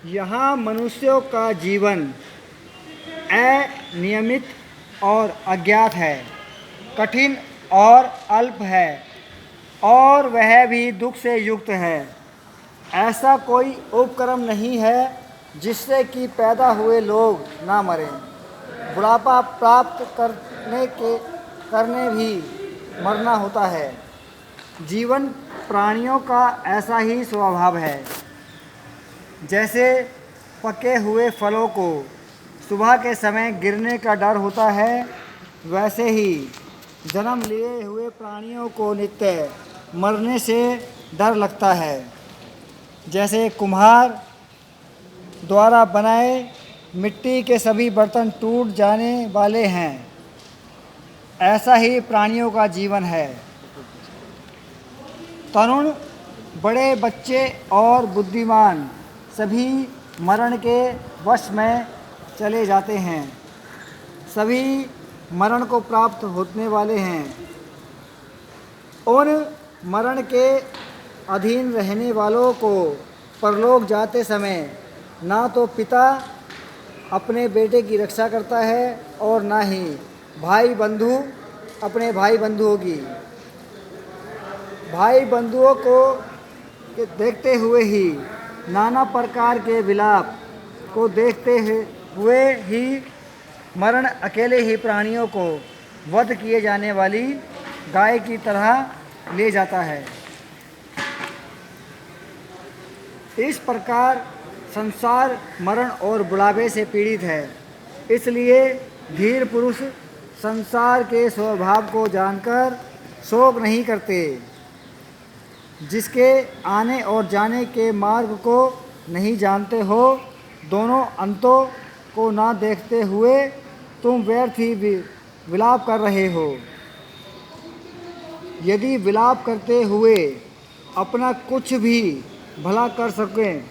यहाँ मनुष्यों का जीवन अनियमित और अज्ञात है, कठिन और अल्प है, और वह भी दुख से युक्त है। ऐसा कोई उपक्रम नहीं है जिससे कि पैदा हुए लोग ना मरें। बुढ़ापा प्राप्त करने भी मरना होता है। जीवन प्राणियों का ऐसा ही स्वभाव है। जैसे पके हुए फलों को सुबह के समय गिरने का डर होता है, वैसे ही जन्म लिए हुए प्राणियों को नित्य मरने से डर लगता है। जैसे कुम्हार द्वारा बनाए मिट्टी के सभी बर्तन टूट जाने वाले हैं, ऐसा ही प्राणियों का जीवन है। तरुण, बड़े, बच्चे और बुद्धिमान सभी मरण के वश में चले जाते हैं। सभी मरण को प्राप्त होने वाले हैं। उन मरण के अधीन रहने वालों को परलोक जाते समय ना तो पिता अपने बेटे की रक्षा करता है और ना ही भाई बंधु अपने भाई बंधुओं की। भाई बंधुओं को देखते हुए ही, नाना प्रकार के विलाप को देखते हुए ही मरण अकेले ही प्राणियों को वध किए जाने वाली गाय की तरह ले जाता है। इस प्रकार संसार मरण और बुढ़ापे से पीड़ित है। इसलिए धीर पुरुष संसार के स्वभाव को जानकर शोक नहीं करते। जिसके आने और जाने के मार्ग को नहीं जानते हो, दोनों अंतों को ना देखते हुए तुम व्यर्थ ही विलाप कर रहे हो। यदि विलाप करते हुए अपना कुछ भी भला कर सकें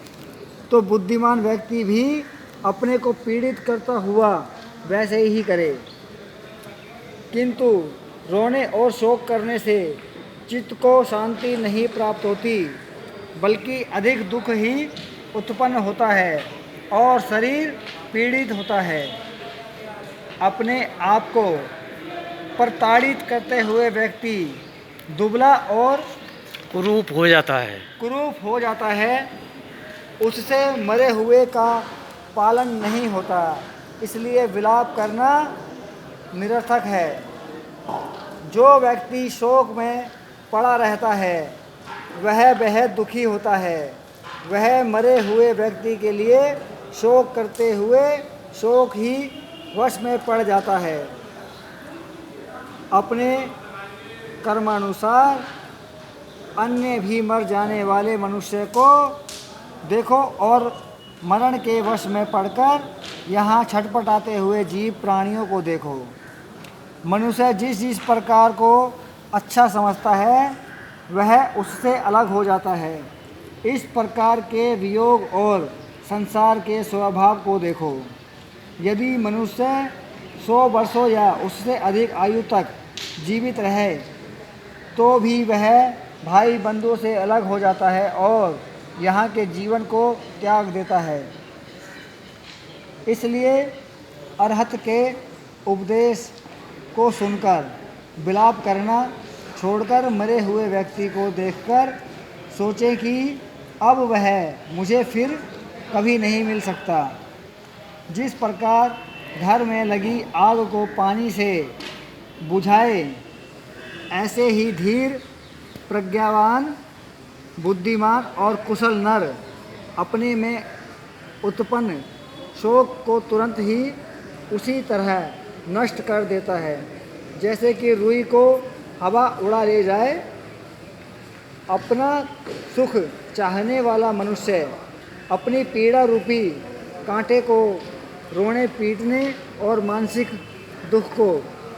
तो बुद्धिमान व्यक्ति भी अपने को पीड़ित करता हुआ वैसे ही करे। किंतु रोने और शोक करने से चित्त को शांति नहीं प्राप्त होती, बल्कि अधिक दुख ही उत्पन्न होता है और शरीर पीड़ित होता है। अपने आप को प्रताड़ित करते हुए व्यक्ति दुबला और कुरूप हो जाता है। उससे मरे हुए का पालन नहीं होता, इसलिए विलाप करना निरर्थक है। जो व्यक्ति शोक में पड़ा रहता है वह बेहद दुखी होता है। वह मरे हुए व्यक्ति के लिए शोक करते हुए शोक ही वश में पड़ जाता है। अपने कर्मानुसार अन्य भी मर जाने वाले मनुष्य को देखो और मरण के वश में पड़कर यहाँ छटपटाते हुए जीव प्राणियों को देखो। मनुष्य जिस जिस प्रकार को अच्छा समझता है वह उससे अलग हो जाता है। इस प्रकार के वियोग और संसार के स्वभाव को देखो। यदि मनुष्य 100 वर्षों या उससे अधिक आयु तक जीवित रहे तो भी वह भाई बंधुओं से अलग हो जाता है और यहाँ के जीवन को त्याग देता है। इसलिए अरहत के उपदेश को सुनकर विलाप करना छोड़कर मरे हुए व्यक्ति को देखकर सोचें कि अब वह मुझे फिर कभी नहीं मिल सकता। जिस प्रकार घर में लगी आग को पानी से बुझाए, ऐसे ही धीर, प्रज्ञावान, बुद्धिमान और कुशल नर अपने में उत्पन्न शोक को तुरंत ही उसी तरह नष्ट कर देता है जैसे कि रुई को हवा उड़ा ले जाए। अपना सुख चाहने वाला मनुष्य अपनी पीड़ा रूपी कांटे को रोने पीटने और मानसिक दुख को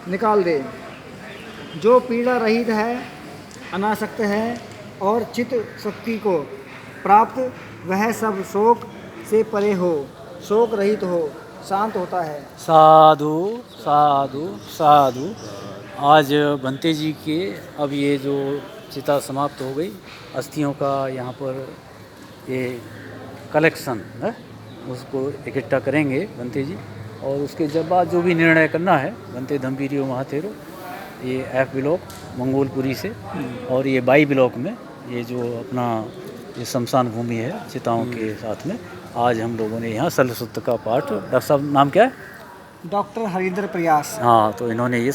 निकाल दे। जो पीड़ा रहित है, अनासक्त है और चित्त शक्ति को प्राप्त, वह सब शोक से परे हो, शोक रहित हो, शांत होता है। साधु साधु साधु। आज बंते जी के अब ये जो चिता समाप्त हो गई, अस्थियों का यहाँ पर ये कलेक्शन है उसको इकट्ठा करेंगे बनते जी, और उसके जब बाद जो भी निर्णय करना है बनते धम्बीरियो महातेरो ये एफ ब्लॉक मंगोलपुरी से, और ये बाई ब्लॉक में ये जो अपना ये शमशान भूमि है चिताओं के साथ में, आज हम लोगों ने यहाँ सल्लसूत्र का पाठ, डॉक्टर साहब नाम क्या है? डॉक्टर हरिंदर प्रयास। हाँ, तो इन्होंने ये